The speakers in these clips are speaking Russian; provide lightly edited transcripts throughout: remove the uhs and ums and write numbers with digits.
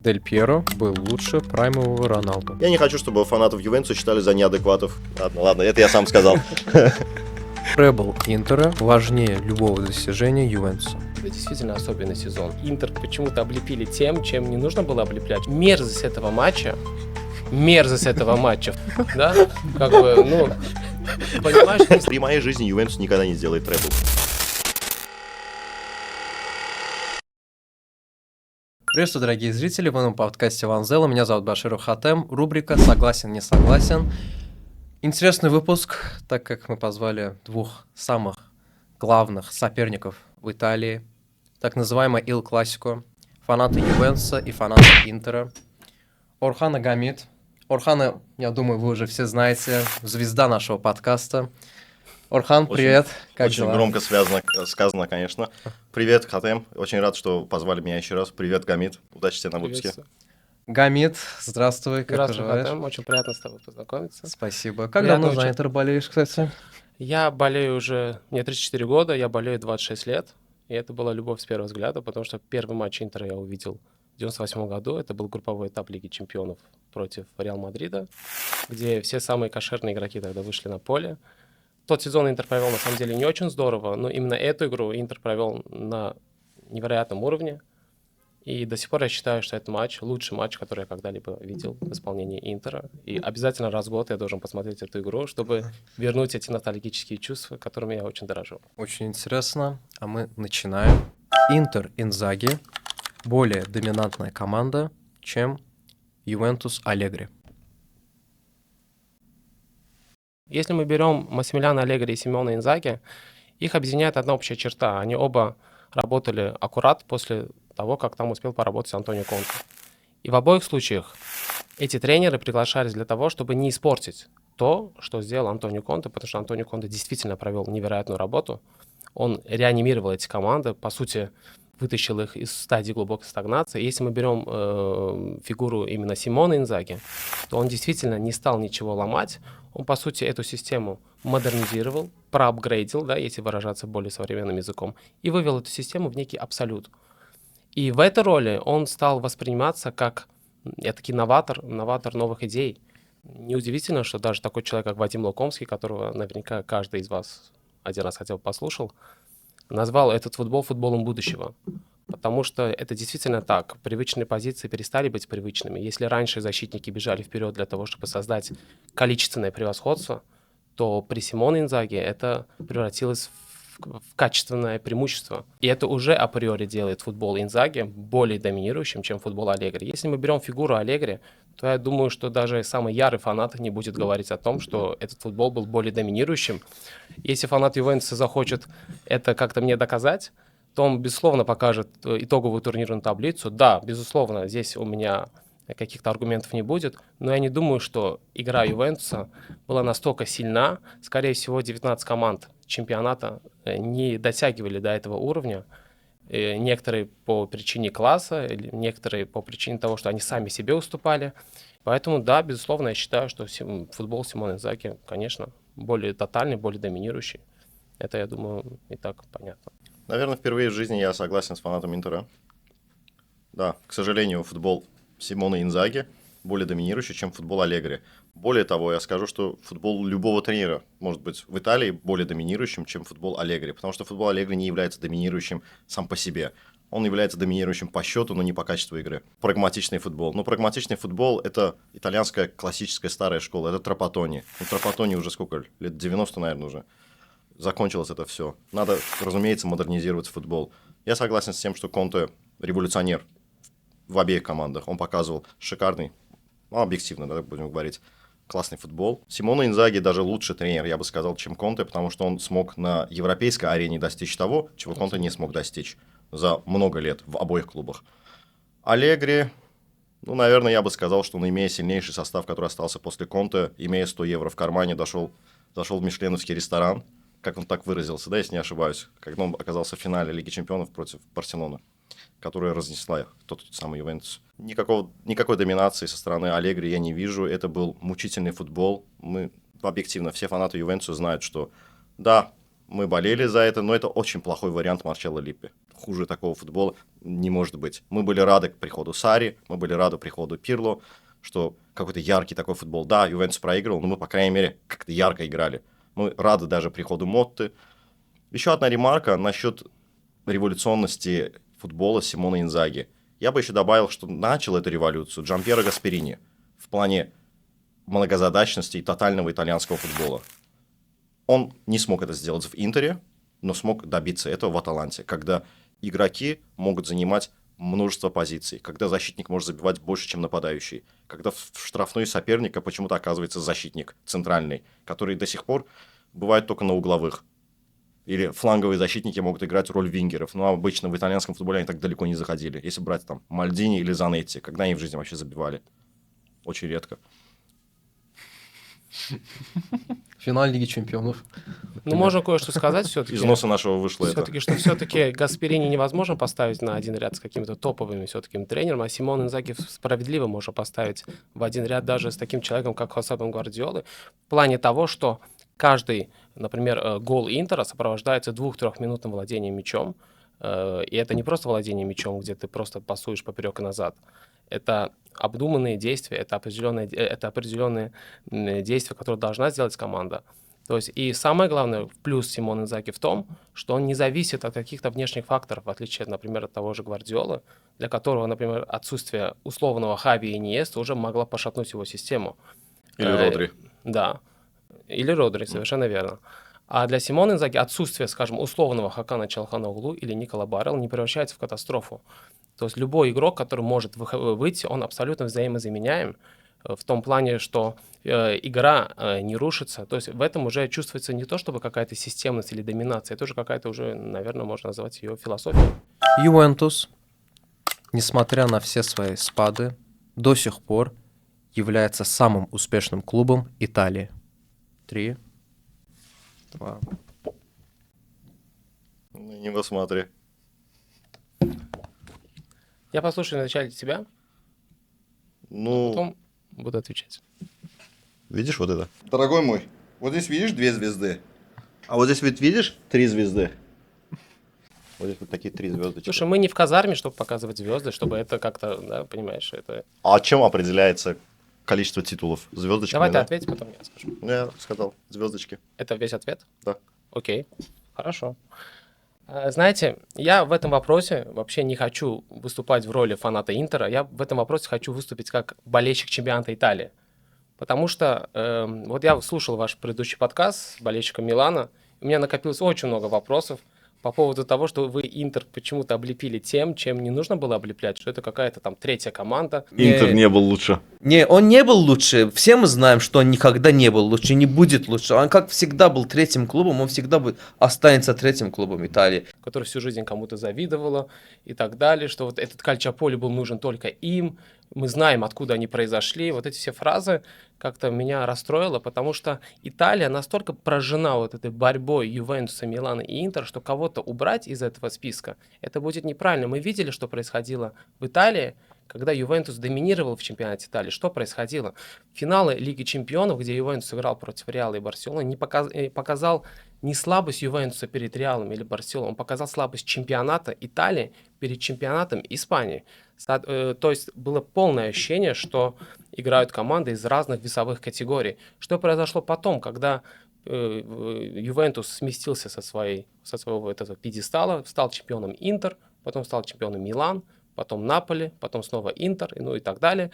Дель Пьеро был лучше праймового Роналду. Я не хочу, чтобы фанатов Ювентуса считали за неадекватов. Ладно, это я сам сказал. Требл Интера важнее любого достижения Ювентуса. Это действительно особенный сезон. Интер почему-то облепили тем, чем не нужно было облеплять. Мерзость этого матча, да, как бы, понимаешь? При моей жизни Ювентус никогда не сделает требл. Приветствую, дорогие зрители, вы на подкасте Ванзела. Меня зовут Баширов Хатем. Рубрика «Согласен, не согласен». Интересный выпуск, так как мы позвали двух самых главных соперников в Италии, так называемый Ил Классико, фанаты Ювентуса и фанаты Интера. Орхан Агамид. Орхана, я думаю, вы уже все знаете, звезда нашего подкаста. Орхан, привет. Как очень дела? Громко сказано, конечно. Привет, Хатем. Очень рад, что позвали меня еще раз. Привет, Гамид. Удачи тебе на выпуске. Гамид, здравствуй. Как Здравствуй, поживаешь? Хатем. Очень приятно с тобой познакомиться. Спасибо. Как Приятно давно за очень. Интер болеешь, кстати? Я болею уже, мне 34 года, я болею 26 лет. И это была любовь с первого взгляда, потому что первый матч Интера я увидел в 98 году. Это был групповой этап Лиги Чемпионов против Реал Мадрида, где все самые кошерные игроки тогда вышли на поле. Тот сезон Интер провел на самом деле не очень здорово, но именно эту игру Интер провел на невероятном уровне. И до сих пор я считаю, что это матч, лучший матч, который я когда-либо видел в исполнении Интера. И обязательно раз в год я должен посмотреть эту игру, чтобы вернуть эти ностальгические чувства, которыми я очень дорожу. Очень интересно. А мы начинаем. Интер Инзаги более доминантная команда, чем Ювентус Аллегри. Если мы берем Массимилиано Аллегри и Симеона Инзаги, их объединяет одна общая черта. Они оба работали аккурат после того, как там успел поработать Антонио Конте. И в обоих случаях эти тренеры приглашались для того, чтобы не испортить то, что сделал Антонио Конте, потому что Антонио Конте действительно провел невероятную работу. Он реанимировал эти команды, по сути, вытащил их из стадии глубокой стагнации. Если мы берем фигуру именно Симона Инзаги, то он действительно не стал ничего ломать. Он, по сути, эту систему модернизировал, проапгрейдил, да, если выражаться более современным языком, и вывел эту систему в некий абсолют. И в этой роли он стал восприниматься как этакий новатор новых идей. Неудивительно, что даже такой человек, как Вадим Лукомский, которого наверняка каждый из вас один раз хотя бы послушал, назвал этот футбол футболом будущего. Потому что это действительно так. Привычные позиции перестали быть привычными. Если раньше защитники бежали вперед для того, чтобы создать количественное превосходство, то при Симоне Инзаги это превратилось в качественное преимущество. И это уже априори делает футбол Инзаги более доминирующим, чем футбол Аллегри. Если мы берем фигуру Аллегри, то я думаю, что даже самый ярый фанат не будет говорить о том, что этот футбол был более доминирующим. Если фанат Ювентуса захочет это как-то мне доказать, то он, безусловно, покажет итоговую турнирную таблицу. Да, безусловно, здесь у меня каких-то аргументов не будет, но я не думаю, что игра Ювентуса была настолько сильна. Скорее всего, 19 команд чемпионата не дотягивали до этого уровня. Некоторые по причине класса, некоторые по причине того, что они сами себе уступали. Поэтому, да, безусловно, я считаю, что футбол Симона Инзаги, конечно, более тотальный, более доминирующий. Это, я думаю, и так понятно. Наверное, впервые в жизни я согласен с фанатом Интера. Да, к сожалению, футбол Симона Инзаги более доминирующий, чем футбол Аллегри. Более того, я скажу, что футбол любого тренера может быть в Италии более доминирующим, чем футбол Аллегри, потому что футбол Аллегри не является доминирующим сам по себе. Он является доминирующим по счету, но не по качеству игры. Прагматичный футбол. Но прагматичный футбол – это итальянская классическая старая школа, это Трапатони. Трапатони уже сколько? Лет 90, наверное, уже. Закончилось это все. Надо, разумеется, модернизировать футбол. Я согласен с тем, что Конте революционер в обеих командах. Он показывал шикарный, объективно, да, будем говорить, классный футбол. Симоне Инзаги даже лучший тренер, я бы сказал, чем Конте, потому что он смог на европейской арене достичь того, чего Конте не смог достичь за много лет в обоих клубах. Аллегри, наверное, я бы сказал, что он, имея сильнейший состав, который остался после Конте, имея 100 евро в кармане, зашел в мишленовский ресторан, как он так выразился, да, если не ошибаюсь, когда он оказался в финале Лиги Чемпионов против Барселоны, которая разнесла тот самый Ювентус. Никакой доминации со стороны Аллегри я не вижу. Это был мучительный футбол. Объективно, все фанаты Ювентуса знают, что да, мы болели за это, но это очень плохой вариант Марчелло Липпи. хуже такого футбола не может быть. Мы были рады приходу Сарри, мы были рады приходу Пирло, что какой-то яркий такой футбол. Да, Ювентус проигрывал, но мы, по крайней мере, как-то ярко играли. Мы рады даже приходу Мотты. Еще одна ремарка насчет революционности футбола Симона Инзаги. Я бы еще добавил, что начал эту революцию Джампьеро Гасперини в плане многозадачности и тотального итальянского футбола. Он не смог это сделать в Интере, но смог добиться этого в Аталанте, когда игроки могут занимать множество позиций, когда защитник может забивать больше, чем нападающий, когда в штрафной соперника почему-то оказывается защитник центральный, который до сих пор бывает только на угловых. Или фланговые защитники могут играть роль вингеров, но обычно в итальянском футболе они так далеко не заходили. Если брать там Мальдини или Занетти, когда они в жизни вообще забивали? Очень редко. Финал Лиги Чемпионов. Ну, можно кое-что сказать все-таки. Из носа нашего вышло это. Все-таки, что все-таки Гасперини невозможно поставить на один ряд с какими-то топовыми все-таки тренером, а Симон Инзаги справедливо можно поставить в один ряд даже с таким человеком, как Хосепом Гвардиолой, в плане того, что каждый, например, гол Интера сопровождается 2-3-минутным владением мячом, и это не просто владение мячом, где ты просто пасуешь поперек и назад. Это обдуманные действия, это определенные действия, которые должна сделать команда. То есть, и самое главное, плюс Симона Инзаги в том, что он не зависит от каких-то внешних факторов, в отличие, например, от того же Гвардиолы, для которого, например, отсутствие условного Хави и Иньеста уже могло пошатнуть его систему. Или Родри. Да, или Родри, совершенно верно. А для Симона Инзаги отсутствие, скажем, условного Хакана Чалханоглу или Никола Барелла не превращается в катастрофу. То есть любой игрок, который может выйти, он абсолютно взаимозаменяем в том плане, что игра не рушится. То есть в этом уже чувствуется не то, чтобы какая-то системность или доминация, это уже какая-то уже, наверное, можно назвать ее философией. Ювентус, несмотря на все свои спады, до сих пор является самым успешным клубом Италии. 3, 2. Не посмотри. Я послушаю вначале тебя, Ну, потом буду отвечать. видишь вот это? Дорогой мой, вот здесь видишь 2 звезды, а вот здесь ведь видишь 3 звезды. Вот здесь вот такие 3 звездочки. Слушай, мы не в казарме, чтобы показывать звезды, чтобы это как-то, да, понимаешь, это... А чем определяется количество титулов? Звездочками, Давай ты да? ответь, потом я скажу. Ну, я сказал, звездочки. Это весь ответ? Да. Окей, хорошо. Знаете, я в этом вопросе вообще не хочу выступать в роли фаната Интера, я в этом вопросе хочу выступить как болельщик чемпионата Италии. Потому что вот я слушал ваш предыдущий подкаст с болельщиком Милана, у меня накопилось очень много вопросов по поводу того, что вы Интер почему-то облепили тем, чем не нужно было облеплять, что это какая-то там третья команда. Интер не был лучше. Не, он не был лучше. Все мы знаем, что он никогда не был лучше, не будет лучше. Он как всегда был третьим клубом, он всегда останется третьим клубом Италии. Которая всю жизнь кому-то завидовала и так далее, что вот этот Кальчиополи был нужен только им, мы знаем, откуда они произошли. Вот эти все фразы как-то меня расстроило, потому что Италия настолько поражена вот этой борьбой Ювентуса, Милана и Интер, что кого-то убрать из этого списка, это будет неправильно. Мы видели, что происходило в Италии, когда Ювентус доминировал в чемпионате Италии. Что происходило? Финалы Лиги Чемпионов, где Ювентус играл против Реала и Барселоны, не показал не слабость Ювентуса перед Реалом или Барселоной, он показал слабость чемпионата Италии перед чемпионатом Испании. То есть было полное ощущение, что играют команды из разных весовых категорий. Что произошло потом, когда Ювентус сместился со своего этого пьедестала, стал чемпионом Интер, потом стал чемпионом Милан, потом Наполи, потом снова Интер, ну и так далее.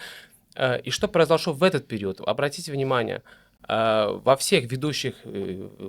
И что произошло в этот период? Обратите внимание, во всех ведущих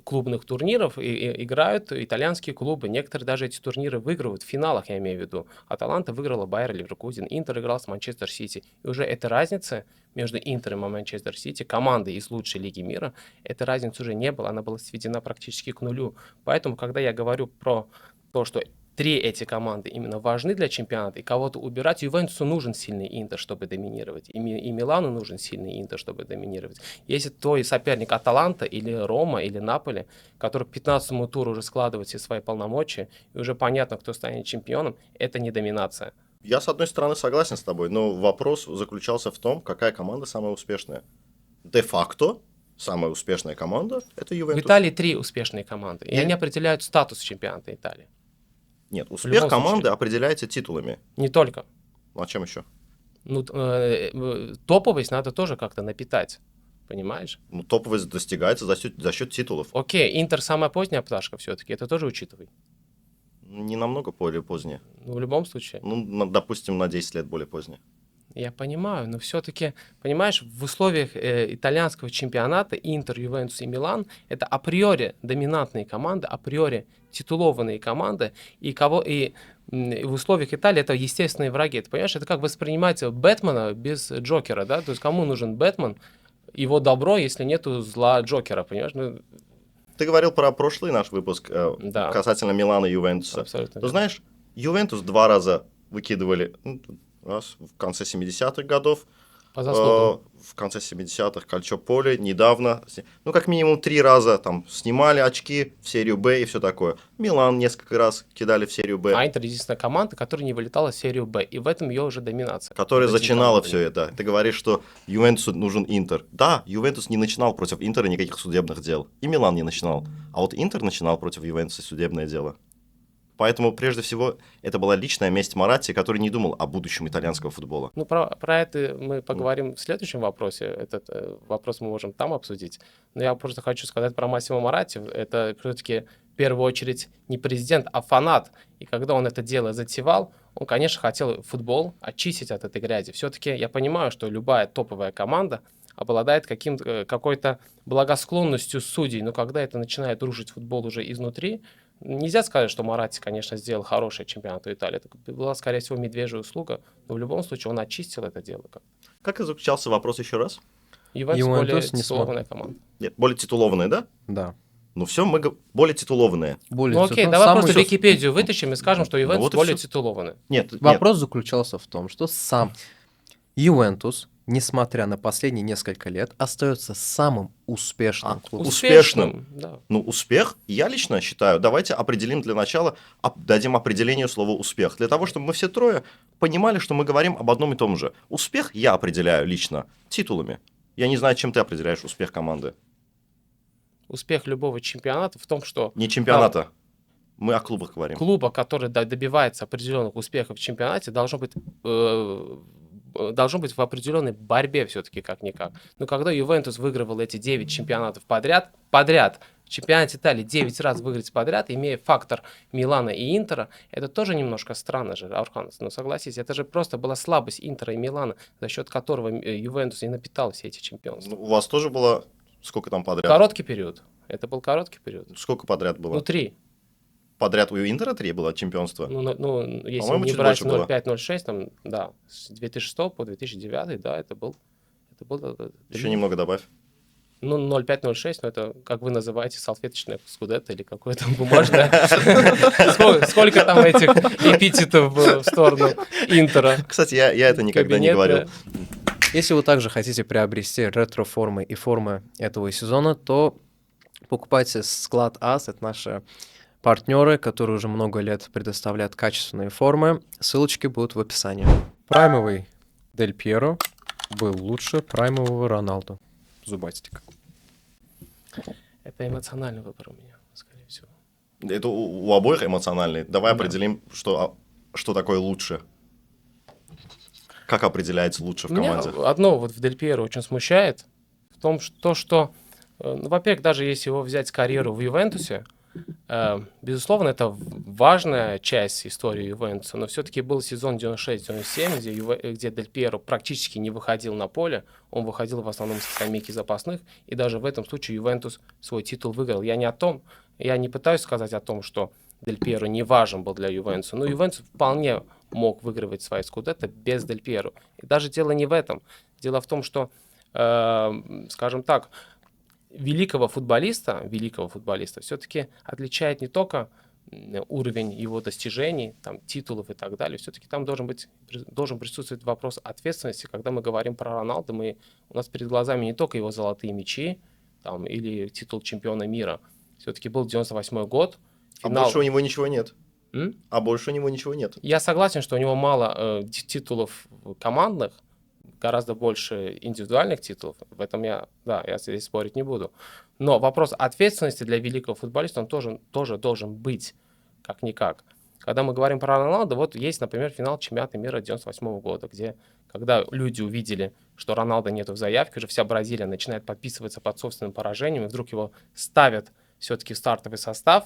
клубных турнирах играют итальянские клубы. Некоторые даже эти турниры выигрывают. В финалах, я имею в виду. Аталанта выиграла Байер Ливеркузен, Интер играл с Манчестер Сити. И уже эта разница между Интером и Манчестер Сити, командой из лучшей лиги мира, этой разницы уже не было. Она была сведена практически к нулю. Поэтому, когда я говорю про то, что 3 эти команды именно важны для чемпионата, и кого-то убирать, Ювентусу нужен сильный Интер, чтобы доминировать, и Милану нужен сильный Интер, чтобы доминировать. Если твой соперник Аталанта или Рома или Наполи, который к 15-му туру уже складывает все свои полномочия, и уже понятно, кто станет чемпионом, это не доминация. Я, с одной стороны, согласен с тобой, но вопрос заключался в том, какая команда самая успешная. Де-факто самая успешная команда – это Ювентус. В Италии 3 успешные команды, и Нет. они определяют статус чемпионата Италии. Нет, В успех любом команды случае. определяется титулами. Не только. Ну, а чем еще? Ну, топовость надо тоже как-то напитать, понимаешь? Ну, топовость достигается за счет титулов. Окей, Интер самая поздняя пташка все-таки, это тоже учитывай. Не намного более позднее. Ну, в любом случае. Ну, допустим, на 10 лет более позднее. Я понимаю, но все-таки, понимаешь, в условиях итальянского чемпионата Интер, Ювентус и Милан это априори доминантные команды, априори титулованные команды, и в условиях Италии это естественные враги. Ты понимаешь, это как воспринимать Бэтмена без Джокера, да? То есть кому нужен Бэтмен, его добро, если нету зла Джокера, понимаешь? Ну, Ты говорил про прошлый наш выпуск Да. касательно Милана и Ювентуса. абсолютно. Ты верно. знаешь, Ювентус 2 раза выкидывали, раз в конце 70-х годов, По заслугам. в конце 70-х Кальчополе, недавно, ну, как минимум 3 раза там снимали очки в серию Б и все такое. Милан несколько раз кидали в серию Б, А Интер единственная команда, которая не вылетала в серию Б, и в этом ее уже доминация. которая Вот этими зачинала командами. все это. Ты говоришь, что Ювентусу нужен Интер. Да, Ювентус не начинал против Интера никаких судебных дел. И Милан не начинал. А вот Интер начинал против Ювентуса судебное дело. Поэтому, прежде всего, это была личная месть Моратти, который не думал о будущем итальянского футбола. Ну, про это мы поговорим в следующем вопросе. Этот вопрос мы можем там обсудить. Но я просто хочу сказать про Массимо Моратти. Это все-таки в первую очередь не президент, а фанат. И когда он это дело затевал, он, конечно, хотел футбол очистить от этой грязи. Все-таки я понимаю, что любая топовая команда обладает какой-то благосклонностью судей, но когда это начинает рушить футбол уже изнутри, нельзя сказать, что Моратти, конечно, сделал хороший чемпионат Италии. Это была, скорее всего, медвежья услуга, но в любом случае он очистил это дело. Как и заключался вопрос еще раз? Ювентус более Ювентус не титулованная команда. Нет, более титулованные, да? Да. Ну все, более титулованные. Более Ну окей, титул- давай самый- просто Википедию вытащим и скажем, что Ювентус вот и более всё. титулованный. Нет, Вопрос заключался в том, что сам Ювентус, несмотря на последние несколько лет, остается самым успешным клубом. Успешным. Да. Ну, успех, я лично считаю, давайте определим для начала, дадим определение слова «успех», для того, чтобы мы все трое понимали, что мы говорим об одном и том же. Успех я определяю лично титулами. Я не знаю, чем ты определяешь успех команды. Успех любого чемпионата в том, что Не чемпионата. Мы о клубах говорим. клуба, который добивается определенных успехов в чемпионате, должен быть в определенной борьбе все-таки как-никак. Но когда Ювентус выигрывал эти 9 чемпионатов подряд, в чемпионате Италии 9 раз выиграть подряд, имея фактор Милана и Интера, это тоже немножко странно же, Аурхан, но согласись, это же просто была слабость Интера и Милана, за счет которого Ювентус и напитал все эти чемпионства. Ну, у вас тоже было сколько там подряд? Короткий период. Это был короткий период. Сколько подряд было? Ну, 3. Подряд у Интера 3 было чемпионство? Ну, если По-моему, не чуть брать больше было. 0,5-0,6, там, да, с 2006 по 2009, да, это был Еще немного добавь. ну, 0,5-0,6, но это, как вы называете, салфеточное скудетто или какое-то бумажное. Сколько там этих эпитетов в сторону Интера? Кстати, я это никогда не говорил. Если вы также хотите приобрести ретро-формы и формы этого сезона, то покупайте склад АС, это наши партнеры, которые уже много лет предоставляют качественные формы. Ссылочки будут в описании. Праймовый Дель Пьеро был лучше праймового Роналду. Зубастик. Это эмоциональный выбор у меня, скорее всего. Это у обоих эмоциональный. Давай Да. определим, что такое лучше. Как определяется лучше в Меня команде? одно вот в Дель Пьеро очень смущает, в том, что, ну, во-первых, даже если его взять карьеру в Ювентусе, безусловно, это важная часть истории Ювентуса, но все-таки был сезон 96-97, где Дель Пьеро практически не выходил на поле, он выходил в основном со скамейки запасных, и даже в этом случае Ювентус свой титул выиграл. Я не пытаюсь сказать о том, что Дель Пьеро не важен был для Ювентуса, но Ювентус вполне мог выигрывать свои скудетто без Дель Пьеро. И даже дело не в этом. Дело в том, что, скажем так, великого футболиста все-таки отличает не только уровень его достижений, там, титулов и так далее. Все-таки там должен присутствовать вопрос ответственности. Когда мы говорим про Роналду, у нас перед глазами не только его золотые мячи там, или титул чемпиона мира. Все-таки был 98 год. А Финал. больше у него ничего нет. М? А больше у него ничего нет. Я согласен, что у него мало титулов командных, гораздо больше индивидуальных титулов. В этом я здесь спорить не буду. Но вопрос ответственности для великого футболиста, он тоже должен быть, как-никак. Когда мы говорим про Роналду, вот есть, например, финал чемпионата мира 98 года, где, когда люди увидели, что Роналда нету в заявке, уже вся Бразилия начинает подписываться под собственным поражением, и вдруг его ставят все-таки в стартовый состав,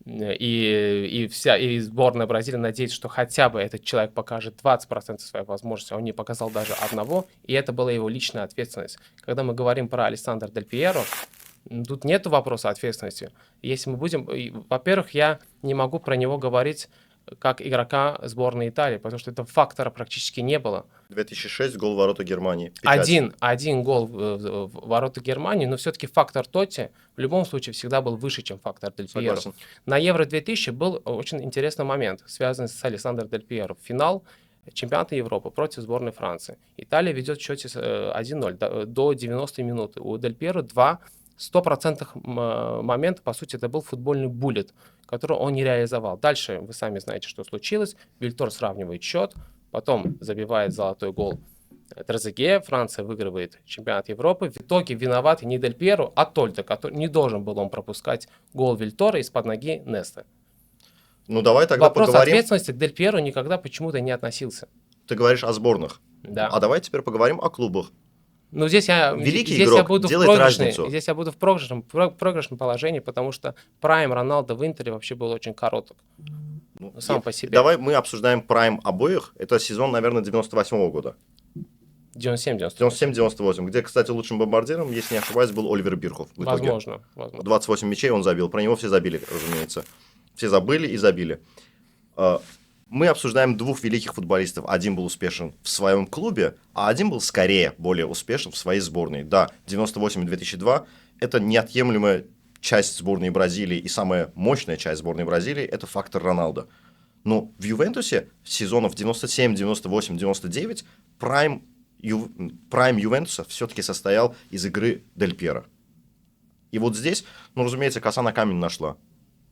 и сборная Бразилии надеется, что хотя бы этот человек покажет 20% своей возможности, а он не показал даже одного, и это была его личная ответственность. Когда мы говорим про Алессандро Дель Пьеро, тут нет вопроса ответственности. Если мы будем... Во-первых, я не могу про него говорить как игрока сборной Италии, потому что этого фактора практически не было. 2006 гол в ворота Германии. Печать. Один гол в ворота Германии, но все-таки фактор Тотти в любом случае всегда был выше, чем фактор Дель Пьеро. Согласен. На Евро 2000 был очень интересный момент, связанный с Алессандро Дель Пьеро. Финал чемпионата Европы против сборной Франции. Италия ведет в счете 1-0 до 90 минуты. У Дель Пьеро 100% момента, по сути, это был футбольный буллет, который он не реализовал. Дальше вы сами знаете, что случилось. Вильтор сравнивает счет, потом забивает золотой гол Трезеге, Франция выигрывает чемпионат Европы. В итоге виноват не Дель Пьеро, а Тольдо, который не должен был он пропускать гол Вильтора из-под ноги Неста. Ну, давай тогда Вопрос поговорим. ответственности к Дель Пьеро никогда почему-то не относился. Ты говоришь о сборных. Да. А давай теперь поговорим о клубах. Ну, здесь я игрок буду делает разницу. здесь я буду в проигрышном положении, потому что прайм Роналдо в Интере вообще был очень короткий. Ну, Сам по себе. Давай мы обсуждаем прайм обоих. Это сезон, наверное, 98-го года. 97-98. 97-98, где, кстати, лучшим бомбардиром, если не ошибаюсь, был Оливер Бирхоф. В итоге. Возможно. 28 мячей он забил. Про него все забили, разумеется. Все забыли и забили. Мы обсуждаем двух великих футболистов. Один был успешен в своем клубе, а один был скорее более успешен в своей сборной. Да, 98 и 2002 – это неотъемлемая часть сборной Бразилии и самая мощная часть сборной Бразилии – это фактор Роналдо. Но в Ювентусе сезонов 97, 98, 99 прайм Ювентуса все-таки состоял из игры Дель Пьеро. И вот здесь, ну, разумеется, коса на камень нашла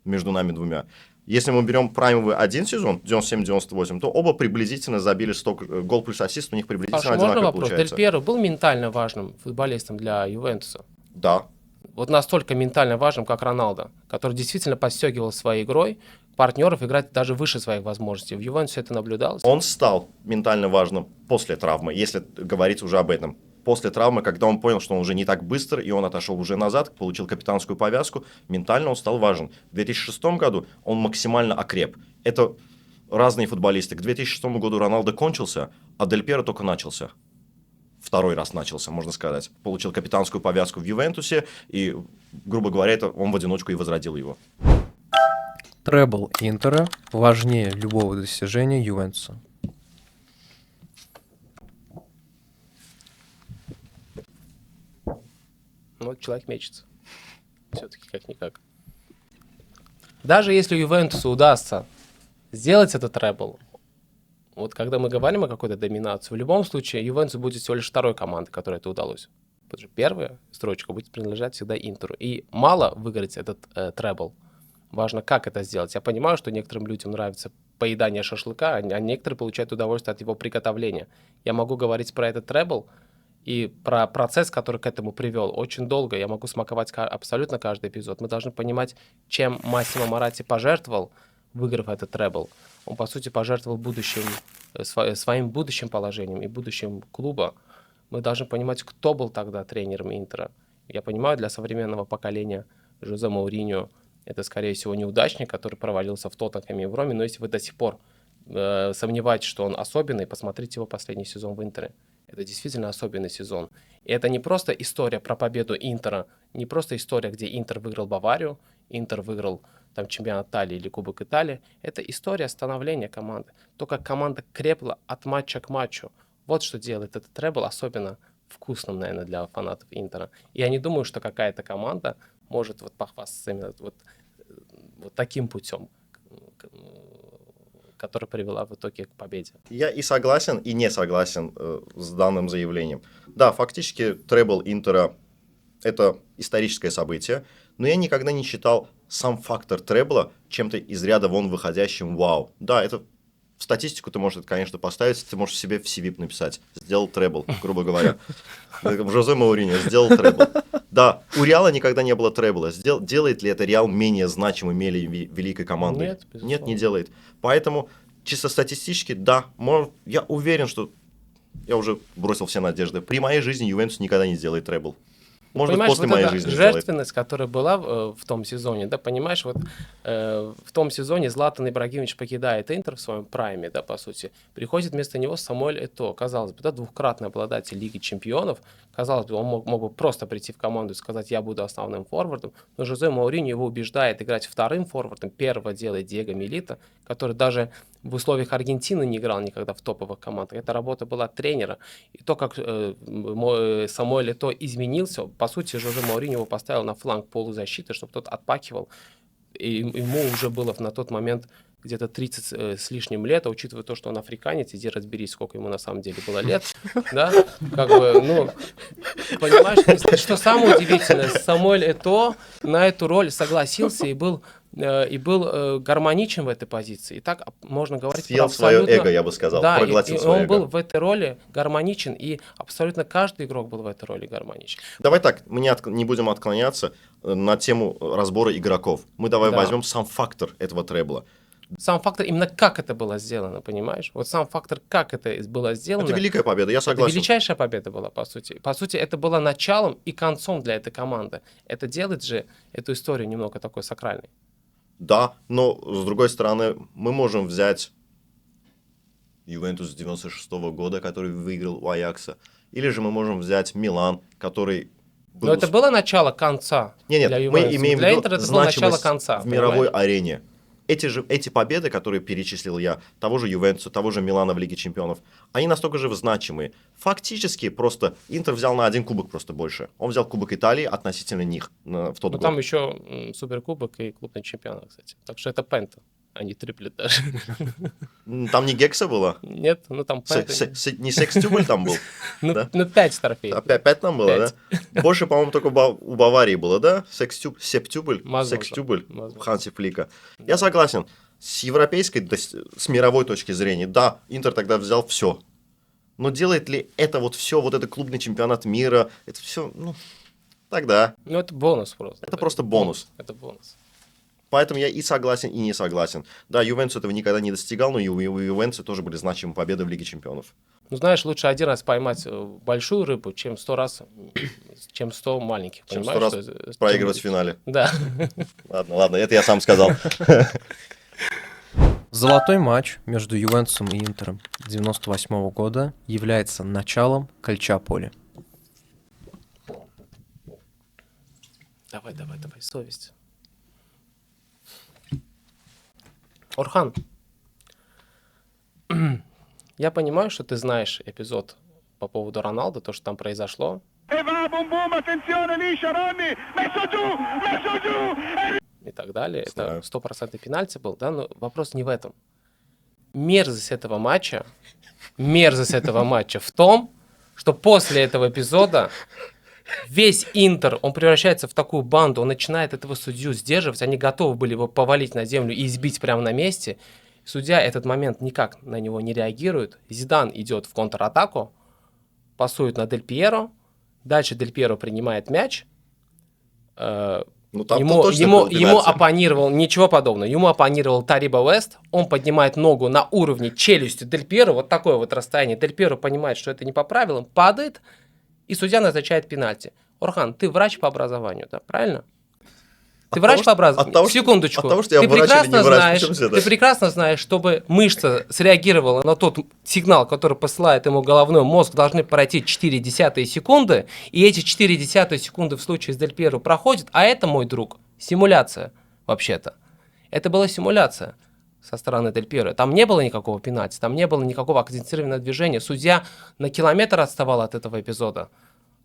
между нами двумя. Если мы берем праймовый один сезон, 97-98, то оба приблизительно забили 100 гол плюс ассист, у них приблизительно Паша, можно одинаково вопрос? получается. Дель Пьеро был ментально важным футболистом для Ювентуса? Да. Вот настолько ментально важным, как Роналдо, который действительно подстегивал своей игрой партнеров играть даже выше своих возможностей. В Ювентусе это наблюдалось? Он стал ментально важным после травмы, если говорить уже об этом. После травмы, когда он понял, что он уже не так быстр, и он отошел уже назад, получил капитанскую повязку, ментально он стал важен. В 2006 году он максимально окреп. Это разные футболисты. К 2006 году Роналдо кончился, а Дель Пьеро только начался. Второй раз начался, можно сказать. Получил капитанскую повязку в Ювентусе, и, грубо говоря, это он в одиночку и возродил его. Требл Интера важнее любого достижения Ювентуса. Ну, вот человек мечется. Все-таки как-никак. Даже если Ювентусу удастся сделать этот требл, вот когда мы говорим о какой-то доминации, в любом случае Ювентус будет всего лишь второй командой, которой это удалось. Потому что первая строчка будет принадлежать всегда Интеру. И мало выиграть этот требл. Важно, как это сделать. Я понимаю, что некоторым людям нравится поедание шашлыка, а некоторые получают удовольствие от его приготовления. Я могу говорить про этот требл и про процесс, который к этому привел. Очень долго. Я могу смаковать абсолютно каждый эпизод. Мы должны понимать, чем Массимо Моратти пожертвовал, выиграв этот требл. Он, по сути, пожертвовал своим будущим положением и будущим клуба. Мы должны понимать, кто был тогда тренером Интера. Я понимаю, для современного поколения Жозе Мауриньо это, скорее всего, неудачник, который провалился в Тоттенхэме и в Роме. Но если вы до сих пор сомневаетесь, что он особенный, посмотрите его последний сезон в Интере. Это действительно особенный сезон. И это не просто история про победу Интера, не просто история, где Интер выиграл Баварию, Интер выиграл там чемпионат Италии или Кубок Италии. Это история становления команды. То, как команда крепла от матча к матчу. Вот что делает этот требл особенно вкусным, наверное, для фанатов Интера. И я не думаю, что какая-то команда может вот похвастаться именно вот таким путем, которая привела в итоге к победе. Я и согласен, и не согласен с данным заявлением. Да, фактически требл Интера – это историческое событие, но я никогда не считал сам фактор требла чем-то из ряда вон выходящим вау. Да, это В статистику ты можешь это, конечно, поставить, ты можешь себе в CV написать. Сделал требл, грубо говоря. Жозе Мауриньо сделал требл. Да, у Реала никогда не было требла. Делает ли это Реал менее значимым, менее великой командой? Нет, безусловно. Нет, не делает. Поэтому, чисто статистически, да, я уверен, что я уже бросил все надежды. При моей жизни Ювентус никогда не сделает требл. Может быть, Понимаешь, после вот моей эта жизни сделает. жертвенность, которая была в том сезоне, да, понимаешь, вот в том сезоне Златан Ибрагимович покидает Интер в своем прайме, да, по сути, приходит вместо него Самуэль Этоо, казалось бы, да, двукратный обладатель Лиги Чемпионов, казалось бы, он мог бы просто прийти в команду и сказать, я буду основным форвардом, но Жозе Мауриньо его убеждает играть вторым форвардом, первого делает Диего Милито, который даже в условиях Аргентины не играл никогда в топовых командах. Эта работа была тренера. И то, как Самуэль Этоо изменился, по сути, Жозе Мауриньо его поставил на фланг полузащиты, чтобы тот отпакивал. И ему уже было на тот момент где-то 30 с лишним лет, а учитывая то, что он африканец, иди разберись, сколько ему на самом деле было лет, да, как бы, ну, понимаешь, что самое удивительное, Самуэль Этоо на эту роль согласился и был гармоничен в этой позиции. И так можно говорить про Съел свое абсолютно... эго, я бы сказал, Да, проглотил и свое он был эго. в этой роли гармоничен, и абсолютно каждый игрок был в этой роли гармоничен. Давай так, мы не будем отклоняться на тему разбора игроков. Мы давай Да. возьмем сам фактор этого требла. Сам фактор, именно как это было сделано, понимаешь? Вот сам фактор, как это было сделано. Это великая победа, я Это согласен. величайшая победа была, по сути. По сути, это было началом и концом для этой команды. Это делает же эту историю немного такой сакральной. Да, но с другой стороны, мы можем взять Ювентус 96 года, который выиграл у Аякса. Или же мы можем взять Милан, который был... Но это было начало конца Нет, для мы Ювентуса. имеем в Для виду Интера это было начало значимость конца. в мировой понимаешь? арене. Эти победы, которые перечислил я, того же Ювентуса, того же Милана в Лиге Чемпионов, они настолько же значимые. Фактически просто Интер взял на один кубок просто больше. Он взял Кубок Италии относительно них в тот Ну, год. там еще Суперкубок и клубный чемпионат, кстати. Так что это пента, а не триплет даже. Там не Гекса было? Нет, ну там пента. Не секстюбль там был? да? Ну 5 трофеев. Опять там было, да? Больше, по-моему, только у Баварии было, да? Септюбль? Возможно. Секстюбль Возможно. Ханси Флика. Я согласен. С европейской, с мировой точки зрения, да, Интер тогда взял все. Но делает ли это вот все, вот это клубный чемпионат мира, это все, ну, тогда. Ну это бонус просто. Это просто бонус. Это бонус. Поэтому я и согласен, и не согласен. Да, Ювентус этого никогда не достигал, но и у Ювентуса тоже были значимые победы в Лиге Чемпионов. Ну, знаешь, лучше один раз поймать большую рыбу, чем 100 маленьких. Чем понимаешь, 100 раз что- проигрывать в финале. Да. Ладно, это я сам сказал. Золотой матч между Ювентусом и Интером 98 года является началом Кальчиополи. Давай, совесть. Орхан, я понимаю, что ты знаешь эпизод по поводу Роналду, то, что там произошло. E va, bum bum, attenzione, liscia, Ronny, messo giù, И так далее. Знаю. Это 100% пенальти был, да, но вопрос не в этом. Мерзость этого матча в том, что после этого эпизода весь Интер, он превращается в такую банду, он начинает этого судью сдерживать, они готовы были его повалить на землю и избить прямо на месте. Судья этот момент никак на него не реагирует. Зидан идет в контратаку, пасует на Дель Пьеро, дальше Дель Пьеро принимает мяч, Ну, там ему точно была ему пенальти. оппонировал, ничего подобного, ему оппонировал Тариба Уэст, он поднимает ногу на уровне челюсти Дель Пьеро, вот такое вот расстояние, Дель Пьеро понимает, что это не по правилам, падает, и судья назначает пенальти. Орхан, ты врач по образованию, да, правильно? Ты От врач того, по образованию. от того, что- Секундочку. от того, что я ты врач или прекрасно не врач, знаешь, причем здесь ты это? прекрасно знаешь, чтобы мышца среагировала на тот сигнал, который посылает ему головной мозг, должны пройти 0,4 секунды, и эти 0,4 секунды в случае с Дель Пьеро проходят, а это, мой друг, симуляция, вообще-то. Это была симуляция со стороны Дель Пьеро. Там не было никакого пенальти, там не было никакого акцентированного движения. Судья на километр отставал от этого эпизода.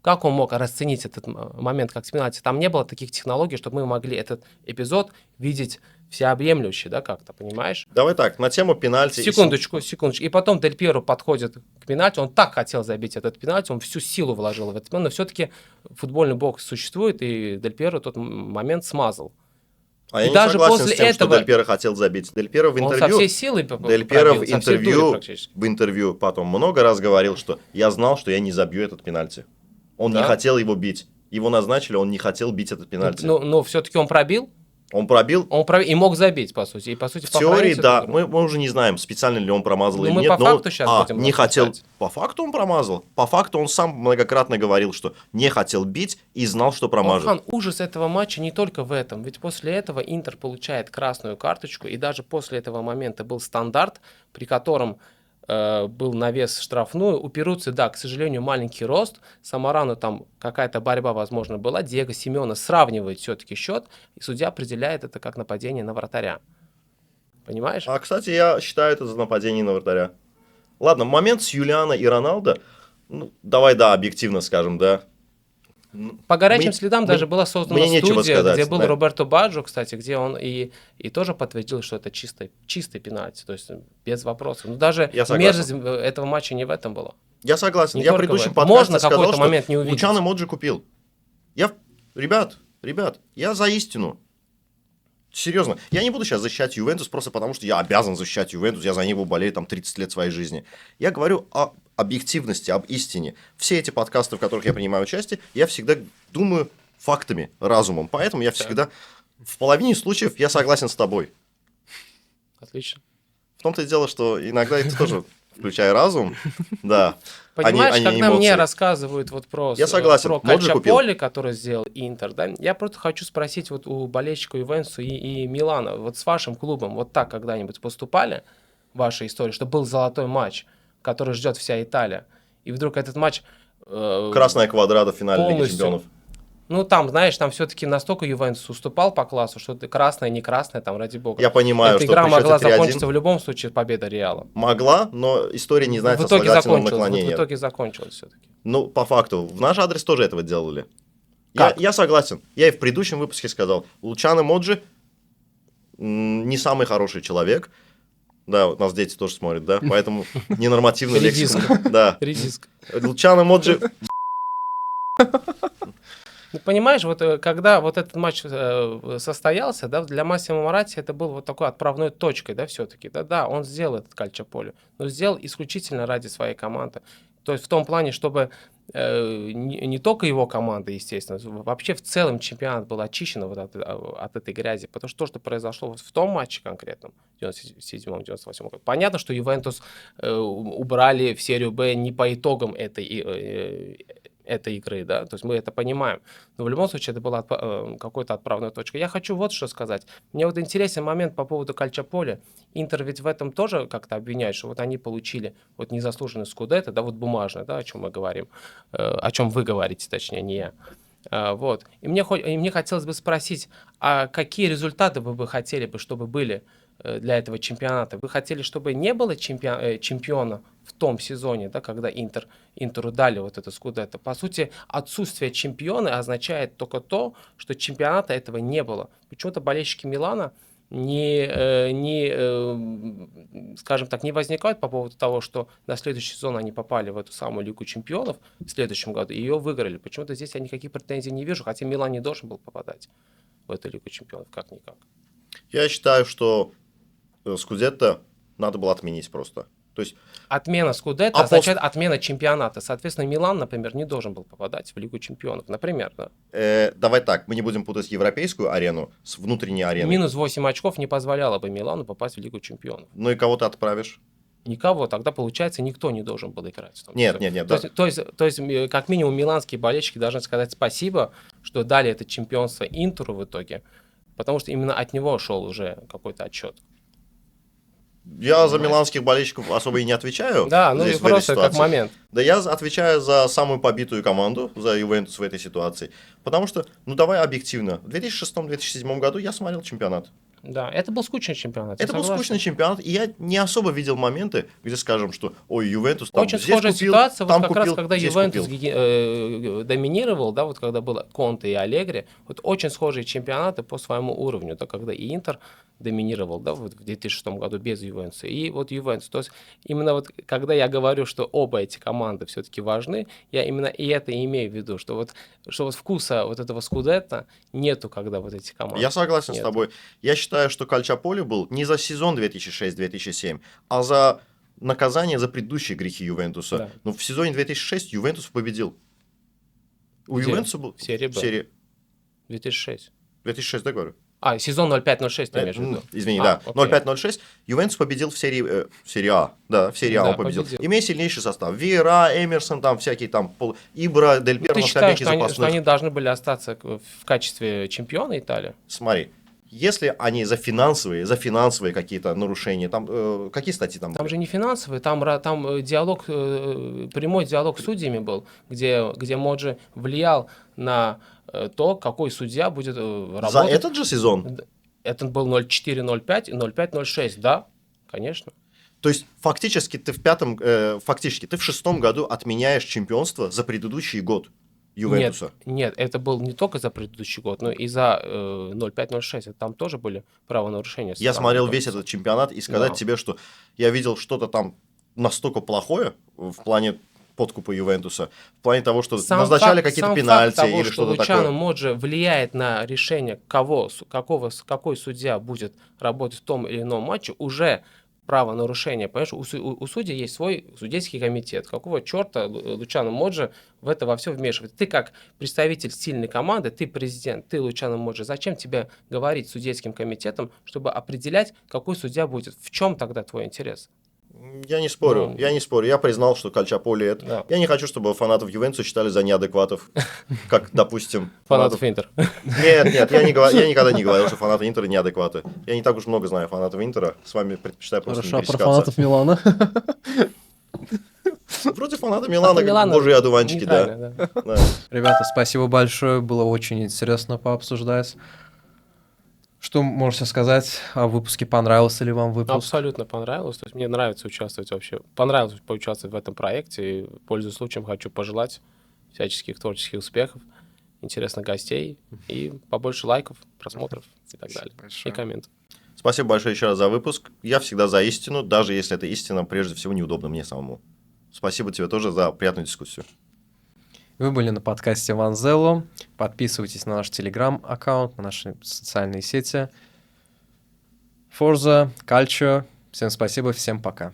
Как он мог расценить этот момент как пенальти? Там не было таких технологий, чтобы мы могли этот эпизод видеть всеобъемлюще, да, как-то, понимаешь? Давай так, на тему пенальти. Секундочку. И потом Дель Пьеро подходит к пенальти, он так хотел забить этот пенальти, он всю силу вложил в этот момент, но все-таки футбольный бокс существует, и Дель Пьеро тот момент смазал. А И я даже не согласен после с тем, этого- что Дель Пьеро хотел забить. Дель Пьеро в Он со интервью... всей силы Дель Пьеро пробил, со всей дури практически. в интервью потом много раз говорил, что я знал, что я не забью этот пенальти. Он не Да? хотел его бить. Его назначили, он не хотел бить этот пенальти. Но все-таки он пробил, Он пробил. и мог забить, по сути. И, по сути, В теории, похоронить да. эту игру. Мы уже не знаем, специально ли он промазал Ну, или мы нет. по но он- факту щас будем не хотел. рассуждать. По факту он промазал. По факту он сам многократно говорил, что не хотел бить и знал, что промажет. Орхан, ужас этого матча не только в этом. Ведь после этого Интер получает красную карточку, и даже после этого момента был стандарт, при котором был навес в штрафную. У Перуцци, да, к сожалению, маленький рост. Самарану там какая-то борьба, возможно, была. Диего Симеона сравнивает все-таки счет, и судья определяет это как нападение на вратаря. Понимаешь? А, кстати, я считаю это за нападение на вратаря. Ладно, момент с Юлиано и Роналдо. Ну, давай, да, объективно скажем, да. По горячим Мне- следам мне- даже была создана мне нечего студия, сказать, где был да. Роберто Баджо, кстати, где он и тоже подтвердил, что это чистый пенальти, то есть без вопросов. Но даже Я согласен. мерзость этого матча не в этом была. Я согласен. Не Я в только в предыдущем этом. подкасте Можно сказал, какой-то что момент не увидеть. Лучано Моджи купил. Ребят, я за истину. Серьезно, я не буду сейчас защищать Ювентус просто потому, что я обязан защищать Ювентус, я за него болею там 30 лет своей жизни. Я говорю о объективности, об истине. Все эти подкасты, в которых я принимаю участие, я всегда думаю фактами, разумом. Поэтому я всегда, в половине случаев, я согласен с тобой. Отлично. В том-то и дело, что иногда это тоже, включая разум, да. Понимаешь, а не когда эмоции. мне рассказывают вот про, Я согласен, про Моджи купил. Кальчаполи, который сделал Интер, да, я просто хочу спросить вот у болельщиков Ювентуса и Милана, вот с вашим клубом вот так когда-нибудь поступали в вашей истории, что был золотой матч, который ждет вся Италия, и вдруг этот матч... Красная квадрата в финале Лиги полностью. Чемпионов. Ну, там, знаешь, там все-таки настолько Ювентус уступал по классу, что ты красное, не красное, там, ради бога. Я понимаю, Эта что игра при счете могла 3:1 закончиться в любом случае победой Реала. могла, но история не знает В итоге сослагательного закончилось, наклонения. в итоге закончилось все-таки. Ну, по факту, в наш адрес тоже этого делали. Как? Я согласен. Я и в предыдущем выпуске сказал. Лучано Моджи не самый хороший человек. Да, вот нас дети тоже смотрят, да, поэтому ненормативный лексика. Да. Редиск. Лучано Моджи... Ну, понимаешь, вот когда вот этот матч состоялся, да, для Массимо Моратти это был вот такой отправной точкой, да, все-таки. Да, он сделал этот Кальчаполи, но сделал исключительно ради своей команды. То есть в том плане, чтобы не только его команда, естественно, вообще в целом чемпионат был очищен вот от этой грязи. Потому что то, что произошло вот в том матче конкретном, в 97-98 году, понятно, что Ювентус убрали в серию Б не по итогам этой игры, да, то есть мы это понимаем. Но в любом случае это была какой-то отправной точкой. Я хочу вот что сказать. Мне вот интересен момент по поводу Кальчаполи. Интер ведь в этом тоже как-то обвиняет, что вот они получили вот незаслуженный скудетто, да, вот бумажный, да, о чем мы говорим, о чем вы говорите, точнее, не я. Вот. И мне хотелось бы спросить, а какие результаты вы бы хотели бы, чтобы были для этого чемпионата? Вы хотели, чтобы не было чемпиона в том сезоне, да, когда Интеру дали вот это скудетто? По сути, отсутствие чемпиона означает только то, что чемпионата этого не было. Почему-то болельщики Милана скажем так, не возникают по поводу того, что на следующий сезон они попали в эту самую Лигу Чемпионов в следующем году и ее выиграли. Почему-то здесь я никаких претензий не вижу, хотя Милан не должен был попадать в эту Лигу Чемпионов, как-никак. Я считаю, что скудетто надо было отменить просто. То есть Отмена скудетто означает отмена чемпионата. Соответственно, Милан, например, не должен был попадать в Лигу Чемпионов. Например, да. Давай так, мы не будем путать европейскую арену с внутренней ареной. Минус 8 очков не позволяло бы Милану попасть в Лигу Чемпионов. Ну и кого ты отправишь? Никого. Тогда, получается, никто не должен был играть. В том Нет, числе. нет. То есть, как минимум, миланские болельщики должны сказать спасибо, что дали это чемпионство Интеру в итоге, потому что именно от него шел уже какой-то отчет. Я за миланских болельщиков особо и не отвечаю. Да, ну здесь, и в этой просто как ситуации. момент. Да я отвечаю за самую побитую команду, за Ювентус в этой ситуации. Потому что, ну давай объективно, в 2006-2007 году я смотрел чемпионат. Да, это был скучный чемпионат. я Это был согласен. скучный чемпионат, и я не особо видел моменты, где скажем, что ой, Ювентус там Очень здесь схожая купил, ситуация, там вот как раз купил, когда здесь Ювентус купил. доминировал, да, вот когда было Конте и Аллегри, вот очень схожие чемпионаты по своему уровню, да, когда и Интер доминировал, да, вот в 2006 году без Ювентуса, и вот Ювентус. То есть именно вот когда я говорю, что оба эти команды все-таки важны, я именно и это имею в виду, что вот вкуса вот этого скудетто нету, когда вот эти команды. Я согласен с Нет. тобой. Я считаю, что Кальчаполи был не за сезон 2006-2007, а за наказание за предыдущие грехи Ювентуса. Да. Но в сезоне 2006 Ювентус победил. У Где? Ювентуса был В серии в Б. серии 2006. 2006, да, говорю? Сезон 05-06 ты имеешь в виду? Извини, да. окей. 0-5-0-6. Ювентус победил в серии А. Да, в серии А Да, он победил. победил. Имея сильнейший состав. Вера, Эмерсон, там всякие там Ибра, Дель Ну, Перо ты на считаешь, скамейке что запасных. они должны были остаться в качестве чемпиона Италии? Смотри, если они за финансовые какие-то нарушения, там какие статьи там? Там были? же не финансовые, там диалог, прямой диалог с судьями был, где Моджи влиял на то, какой судья будет работать. За этот же сезон? Это был 0-4-0-5 и 0-5-0-6, да, конечно. То есть фактически ты в шестом году отменяешь чемпионство за предыдущий год Ювентуса. Нет, это был не только за предыдущий год, но и за 0-5-0-6. Там тоже были правонарушения. со Я стороны смотрел Ювентуса. весь этот чемпионат и сказать Да. тебе, что я видел что-то там настолько плохое в плане подкупа Ювентуса, в плане того, что назначали какие-то пенальти того, или что что-то Лучано такое. Моджи влияет на решение, какой судья будет работать в том или ином матче, уже правонарушение. Понимаешь, у судей есть свой судейский комитет. Какого черта Лучано Моджи в это во все вмешивается? Ты как представитель сильной команды, ты президент, ты Лучано Моджи. Зачем тебе говорить с судейским комитетом, чтобы определять, какой судья будет? В чем тогда твой интерес? Я не спорю, Ну, я не спорю. Я признал, что Кальчаполи это. Да. Я не хочу, чтобы фанатов Ювентуса считали за неадекватов, как, допустим, Фанатов Интер. Нет, я никогда не говорил, что фанаты Интера неадекваты. Я не так уж много знаю фанатов Интера. С вами предпочитаю просто не Хорошо, а про пересекаться. фанатов Милана? Вроде фанаты Милана, как Милана божьи одуванчики, да. нейтрально, да. Да. Ребята, спасибо большое, было очень интересно пообсуждать. Что можете сказать о выпуске? Понравился ли вам выпуск? Абсолютно понравилось. То есть мне нравится участвовать вообще. Понравилось поучаствовать в этом проекте. И, пользуясь случаем, хочу пожелать всяческих творческих успехов, интересных гостей и побольше лайков, просмотров и так далее. большое. И комментов. Спасибо большое еще раз за выпуск. Я всегда за истину, даже если эта истина прежде всего неудобна мне самому. Спасибо тебе тоже за приятную дискуссию. Вы были на подкасте Ванзелло. Подписывайтесь на наш телеграм-аккаунт, на наши социальные сети. Forza, Calcio. Всем спасибо, всем пока.